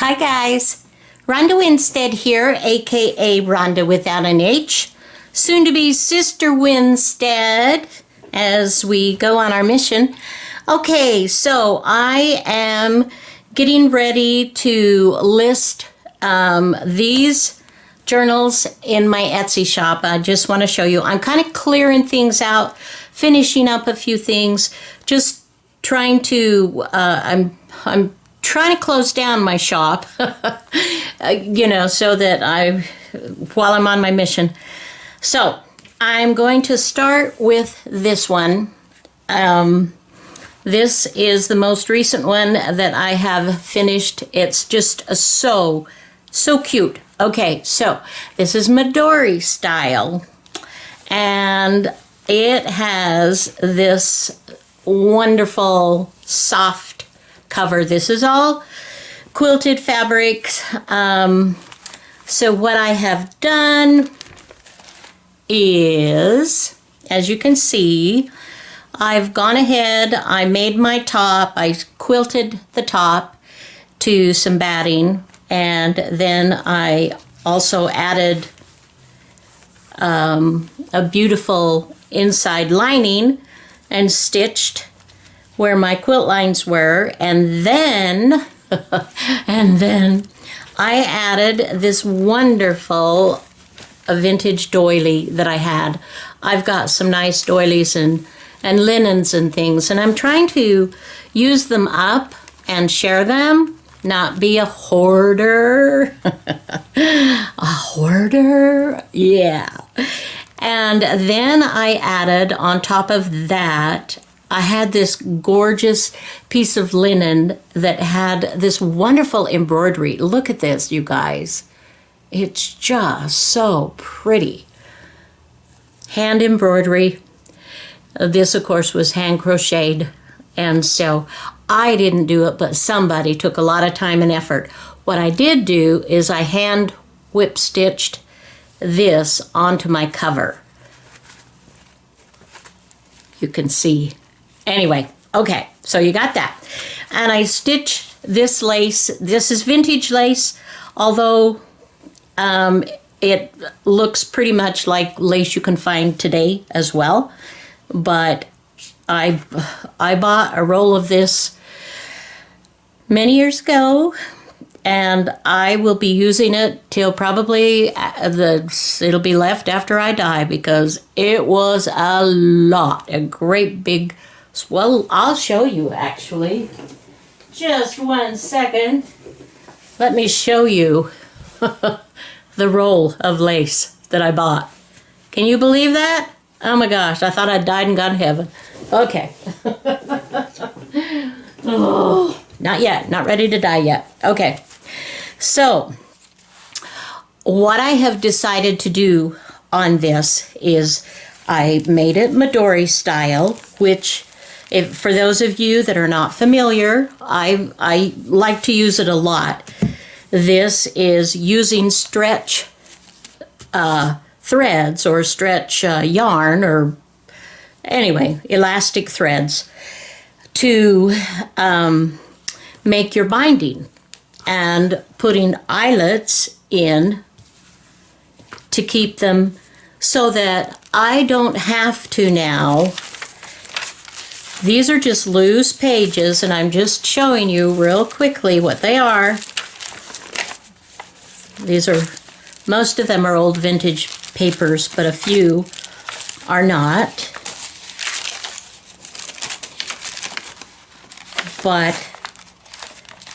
Hi guys, Ronda Winstead here, aka Ronda without an H, soon to be Sister Winstead as we go on our mission. Okay, so I am getting ready to list these journals in my Etsy shop. I just want to show you. I'm kind of clearing things out, finishing up a few things, just trying to, I'm trying to close down my shop, so that while I'm on my mission. So I'm going to start with this one. This is the most recent one that I have finished. It's just so cute. Okay, so this is Midori-style, and it has this wonderful soft cover. This is all quilted fabrics. So what I have done is, as you can see, I've gone ahead, I made my top, I quilted the top to some batting, and then I also added a beautiful inside lining and stitched where my quilt lines were, and then I added this wonderful vintage doily that I had. I've got some nice doilies and linens and things, and I'm trying to use them up and share them, not be a hoarder. A hoarder? Yeah. And then I added on top of that, I had this gorgeous piece of linen that had this wonderful embroidery. Look at this, you guys. It's just so pretty. Hand embroidery. This, of course, was hand crocheted. And so I didn't do it, but somebody took a lot of time and effort. What I did do is I hand whip stitched this onto my cover. You can see. Anyway, okay, so you got that. And I stitched this lace. This is vintage lace, although it looks pretty much like lace you can find today as well. But I bought a roll of this many years ago, and I will be using it till probably it'll be left after I die, because it was a lot, a great big. Well, I'll show you actually. Just 1 second. Let me show you the roll of lace that I bought. Can you believe that? Oh my gosh, I thought I'd died and gone to heaven. Okay. Oh, not yet, not ready to die yet. Okay. So, what I have decided to do on this is I made it Midori-style, which, for those of you that are not familiar, I like to use it a lot. This is using stretch threads or stretch yarn, or anyway, elastic threads to make your binding, and putting eyelets in to keep them so that I don't have to now. These are just loose pages, and I'm just showing you real quickly what they are. These are, most of them are old vintage papers, but a few are not.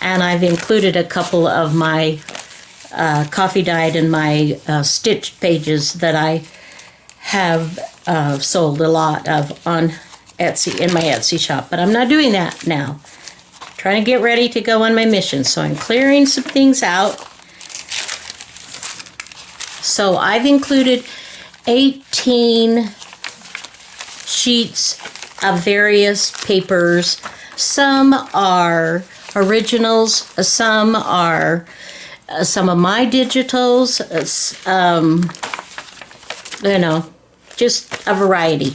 And I've included a couple of my coffee dyed and my stitched pages that I have sold a lot of on Etsy, in my Etsy shop, but I'm not doing that now. I'm trying to get ready to go on my mission, so I'm clearing some things out. So I've included 18 sheets of various papers. Some are originals, some are some of my digitals, just a variety.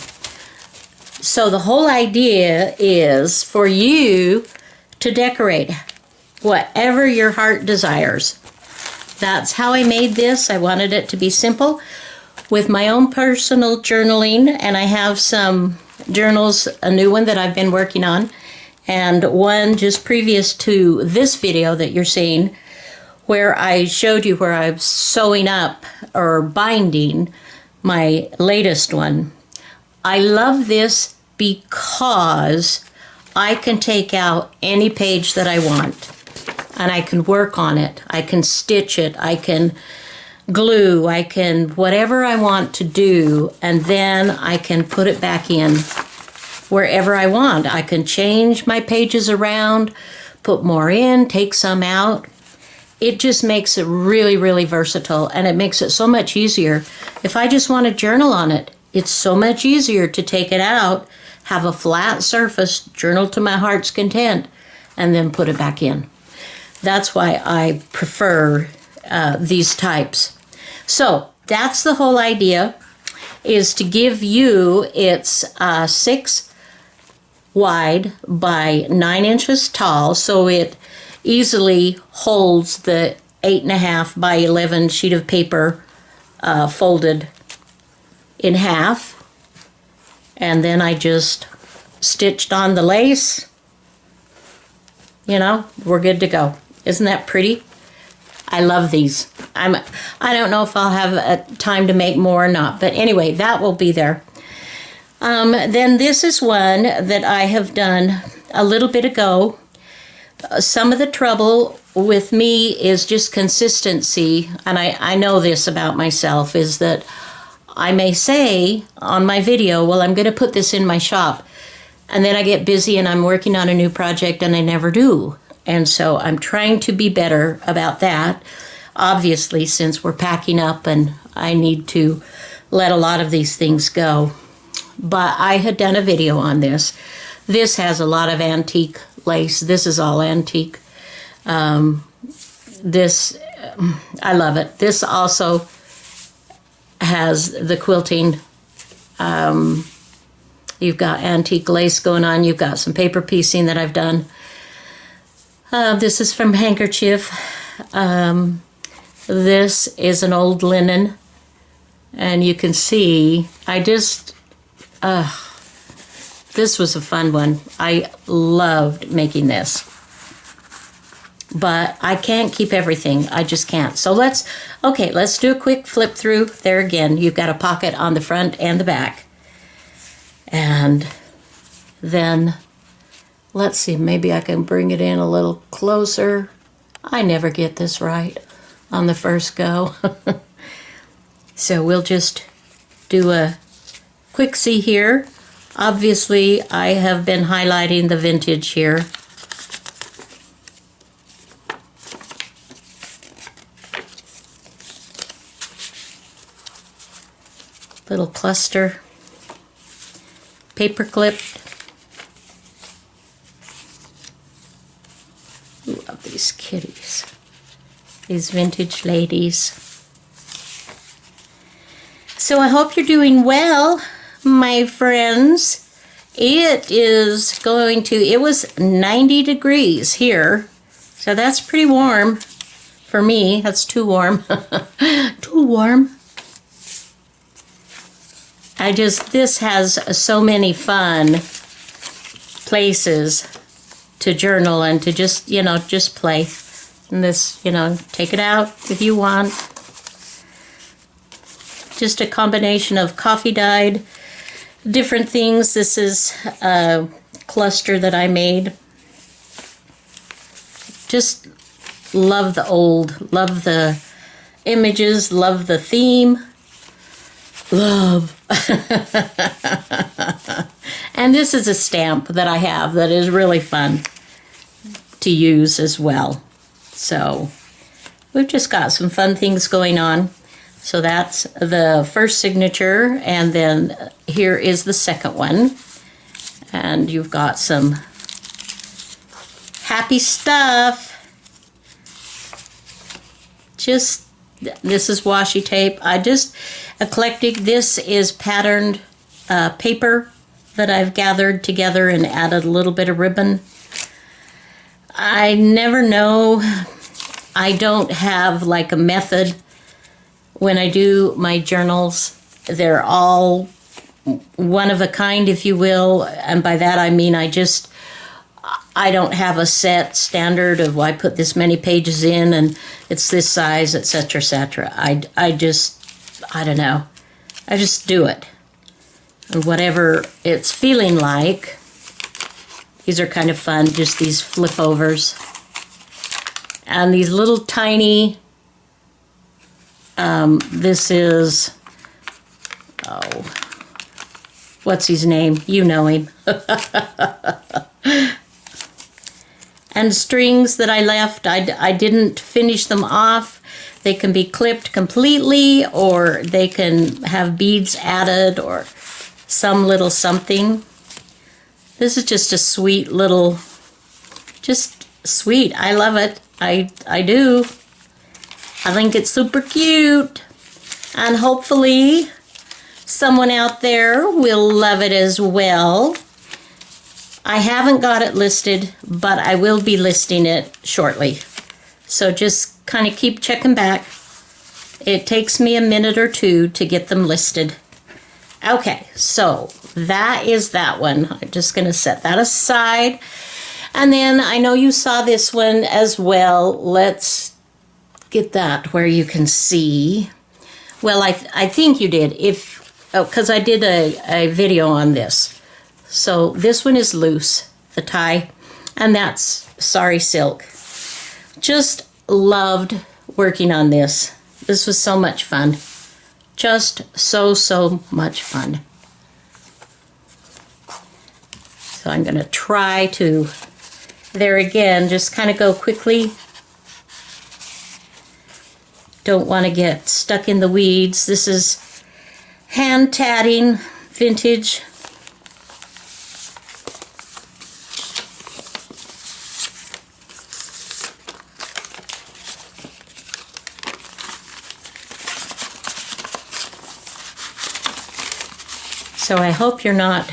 So the whole idea is for you to decorate. whatever your heart desires. That's how I made this. I wanted it to be simple with my own personal journaling, and I have some journals, a new one that I've been working on, and one just previous to this video that you're seeing, where I showed you where I'm sewing up or binding my latest one. I love this because I can take out any page that I want and I can work on it. I can stitch it. I can glue. I can whatever I want to do, and then I can put it back in wherever I want. I can change my pages around, put more in, take some out. It just makes it really, really versatile, and it makes it so much easier. If I just want to journal on it, it's so much easier to take it out, have a flat surface, journal to my heart's content, and then put it back in. That's why I prefer these types. So that's the whole idea, is to give you, it's 6 wide by 9 inches tall, so it easily holds the 8.5 by 11 sheet of paper folded in half. And then I just stitched on the lace. You know, we're good to go. Isn't that pretty? I love these. I don't know if I'll have time to make more or not, but anyway, that will be there. Then this is one that I have done a little bit ago. Some of the trouble with me is just consistency, and I know this about myself, is that I may say on my video, well, I'm going to put this in my shop, and then I get busy and I'm working on a new project and I never do. And so I'm trying to be better about that, obviously, since we're packing up and I need to let a lot of these things go. But I had done a video on this. This has a lot of antique lace. This is all antique. This, I love it. This also has the quilting. You've got antique lace going on. You've got some paper piecing that I've done. This is from Handkerchief. This is an old linen. And you can see, this was a fun one. I loved making this. But I can't keep everything. I just can't. So let's do a quick flip through. There again, you've got a pocket on the front and the back. And then, let's see, maybe I can bring it in a little closer. I never get this right on the first go. So we'll just do a quick see here. Obviously, I have been highlighting the vintage here. Little cluster, paper clipped. Love these kitties, these vintage ladies. So I hope you're doing well, my friends. It was 90 degrees here, so that's pretty warm for me. That's too warm. Too warm. This has so many fun places to journal and to just play. And this, take it out if you want. Just a combination of coffee dyed, different things. This is a cluster that I made. Just love love the images, love the theme. Love. And this is a stamp that I have that is really fun to use as well. So we've just got some fun things going on. So that's the first signature, and then here is the second one. And you've got some happy stuff. This is washi tape. Eclectic. This is patterned paper that I've gathered together and added a little bit of ribbon. I never know. I don't have like a method when I do my journals. They're all one of a kind, if you will, and by that I mean I don't have a set standard of, well, I put this many pages in and it's this size, etc., etc. I don't know. I just do it. And whatever it's feeling like. These are kind of fun, just these flip overs. And these little tiny, this is, oh, what's his name? You know him. And strings that I left, I didn't finish them off. They can be clipped completely, or they can have beads added, or some little something. This is just a sweet little, just sweet. I love it. I do. I think it's super cute. And hopefully someone out there will love it as well. I haven't got it listed, but I will be listing it shortly. So just kind of keep checking back. It takes me a minute or two to get them listed. Okay, so that is that one. I'm just going to set that aside. And then I know you saw this one as well. Let's get that where you can see. Well, I think you did, because I did a video on this. So this one is loose, the tie, and that's Sari Silk. Just loved working on this. This was so much fun. Just so much fun. So I'm going to try to, there again, just kind of go quickly. Don't want to get stuck in the weeds. This is hand tatting, vintage. So I hope you're not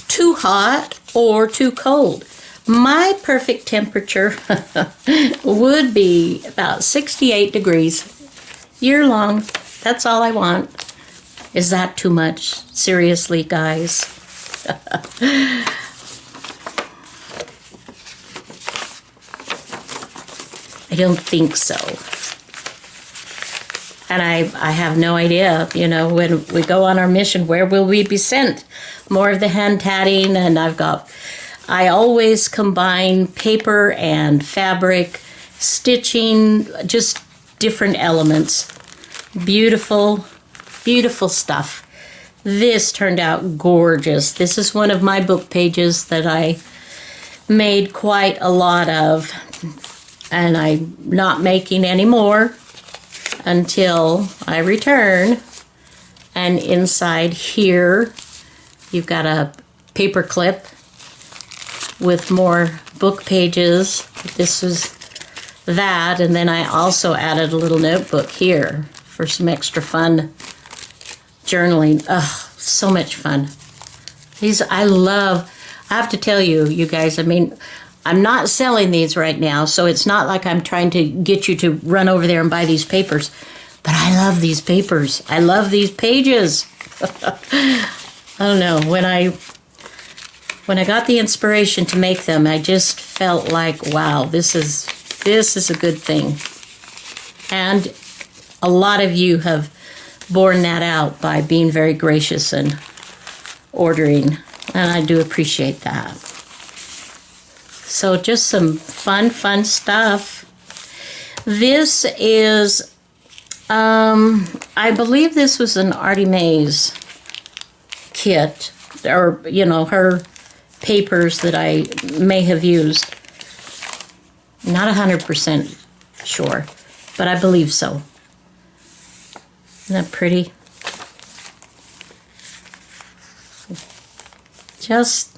too hot or too cold. My perfect temperature would be about 68 degrees year long. That's all I want. Is that too much? Seriously, guys. I don't think so. And I have no idea, you know, when we go on our mission, where will we be sent? More of the hand tatting, and I always combine paper and fabric, stitching, just different elements. Beautiful, beautiful stuff. This turned out gorgeous. This is one of my book pages that I made quite a lot of, and I'm not making any more until I return. And inside here, you've got a paper clip with more book pages. This is that, and then I also added a little notebook here for some extra fun journaling. Oh, so much fun. These I love. I have to tell you, you guys, I mean, I'm not selling these right now, so it's not like I'm trying to get you to run over there and buy these papers. But I love these papers. I love these pages. I don't know. When I got the inspiration to make them, I just felt like, wow, this is a good thing. And a lot of you have borne that out by being very gracious and ordering, and I do appreciate that. So just some fun stuff. This is, I believe this was an Artie Mae's kit, or, you know, her papers that I may have used. Not 100% sure, but I believe so. Isn't that pretty? Just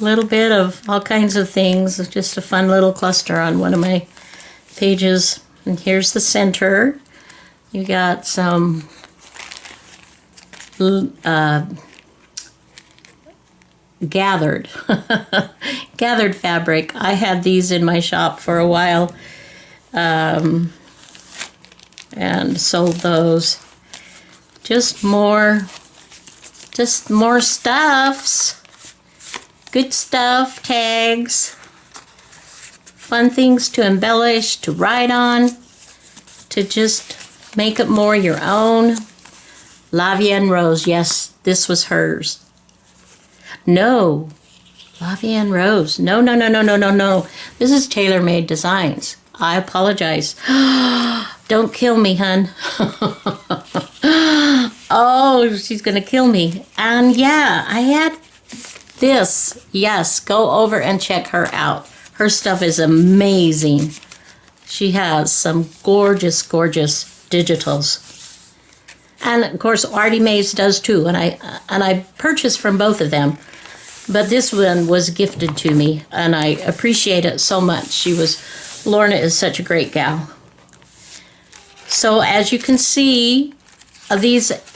a little bit of all kinds of things. Just a fun little cluster on one of my pages. And here's the center. You got some gathered. Gathered fabric. I had these in my shop for a while. And sold those. Just more stuffs. Good stuff, tags. Fun things to embellish, to write on, to just make it more your own. Lavienne Rose, yes, this was hers. No, Lavienne Rose. No. This is Tailor-Made Designs. I apologize. Don't kill me, hun. Oh, she's going to kill me. And yeah, I had this. Yes, go over and check her out. Her stuff is amazing. She has some gorgeous, gorgeous digitals. And of course, Artie Mays does too. And I purchased from both of them. But this one was gifted to me, and I appreciate it so much. Lorna is such a great gal. So as you can see,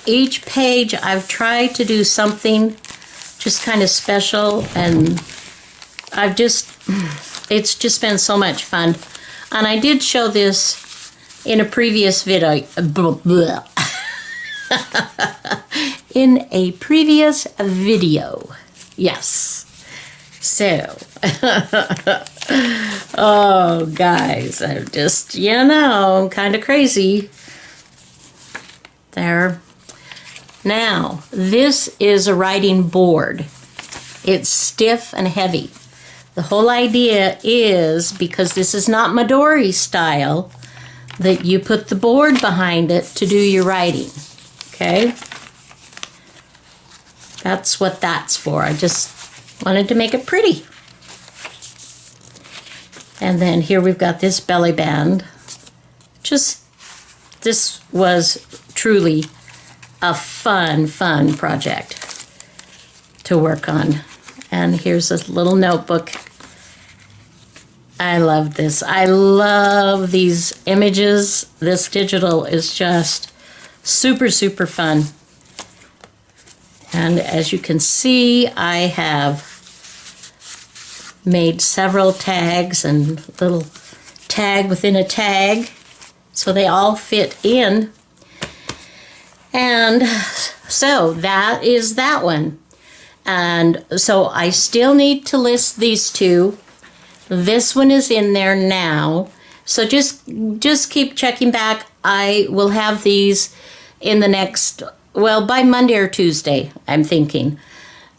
each page I've tried to do something just kind of special, and it's just been so much fun. And I did show this in a previous video. In a previous video. Yes. So, oh, guys, I'm just, kind of crazy. There. Now, this is a writing board. It's stiff and heavy. The whole idea is, because this is not Midori-style, that you put the board behind it to do your writing. Okay? That's what that's for. I just wanted to make it pretty. And then here we've got this belly band. This was truly a fun project to work on. And here's a little notebook. I love this. I love these images. This digital is just super, super fun. And as you can see, I have made several tags and little tag within a tag, so they all fit in. And so that is that one. And so I still need to list these two. This one is in there now. So just keep checking back. I will have these in the next, by Monday or Tuesday, I'm thinking.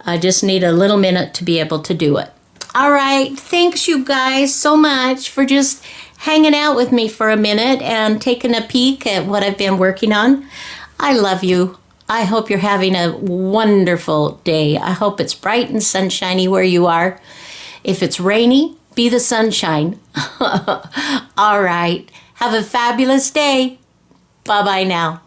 I just need a little minute to be able to do it. All right, thanks you guys so much for just hanging out with me for a minute and taking a peek at what I've been working on. I love you. I hope you're having a wonderful day. I hope it's bright and sunshiny where you are. If it's rainy, be the sunshine. All right, have a fabulous day. Bye-bye now.